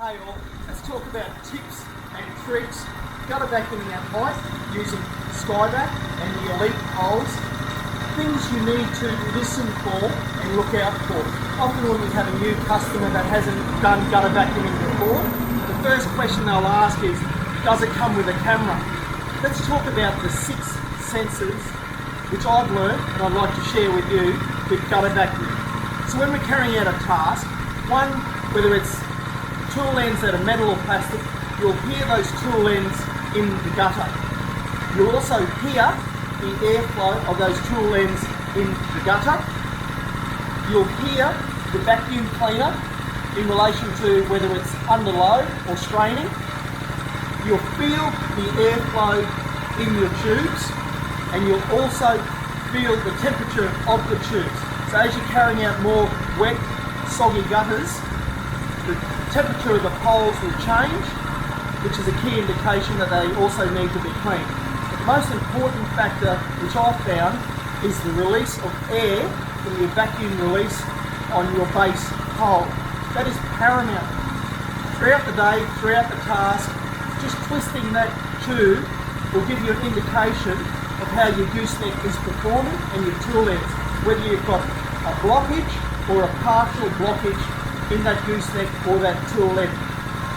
Hey all, let's talk about tips and tricks gutter vacuuming at height using SkyVac and the Elite Poles. Things you need to listen for and look out for. Often when we have a new customer that hasn't done gutter vacuuming before, the first question they'll ask is, does it come with a camera? Let's talk about the 6 sensors which I've learned and I'd like to share with you with gutter vacuuming. So when we're carrying out a task, one, whether it's tool ends that are metal or plastic, you'll hear those tool ends in the gutter. You'll also hear the airflow of those tool ends in the gutter. You'll hear the vacuum cleaner in relation to whether it's under load or straining. You'll feel the airflow in your tubes, and you'll also feel the temperature of the tubes. So as you're carrying out more wet, soggy gutters, the temperature of the poles will change, which is a key indication that they also need to be cleaned. But the most important factor which I've found is the release of air from your vacuum release on your base pole. That is paramount. Throughout the day, throughout the task, just twisting that tube will give you an indication of how your gooseneck is performing and your tool ends, whether you've got a blockage or a partial blockage in that gooseneck or that tool end.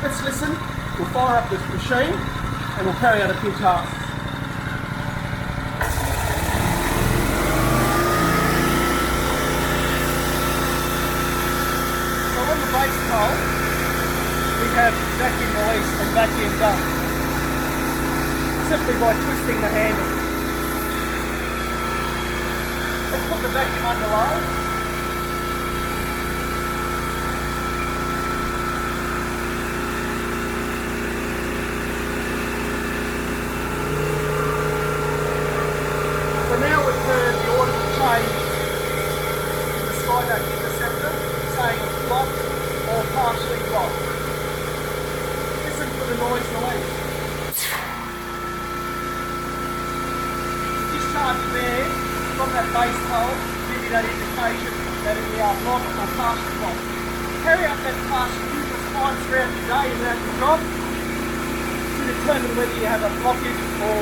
Let's listen, we'll fire up this machine and we'll carry out a few tasks. So on the base pole, we have vacuum release and vacuum dump, simply by twisting the handle. Let's put the vacuum under load. So now we've heard the order to change the SkyVac interceptor saying blocked or partially blocked. Listen for the noise release. Discharge there from that base pole to give you that indication that we are blocked or partially blocked. Carry out that task numerous times throughout your day and throughout your job to determine whether you have a blockage or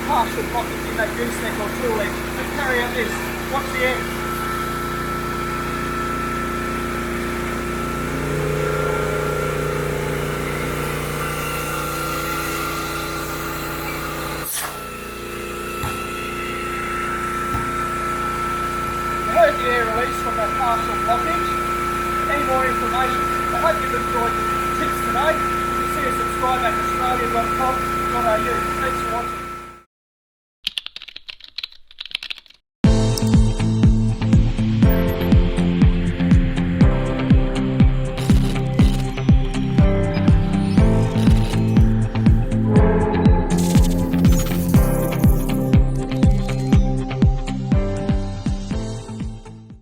partial blockage in that gooseneck or tool end. Let's carry out this. Watch the end. You heard the air release from that partial blockage. Any more information? I hope you've enjoyed the tips today. You can see us at SkyVacAustralia.com.au. Thanks for watching.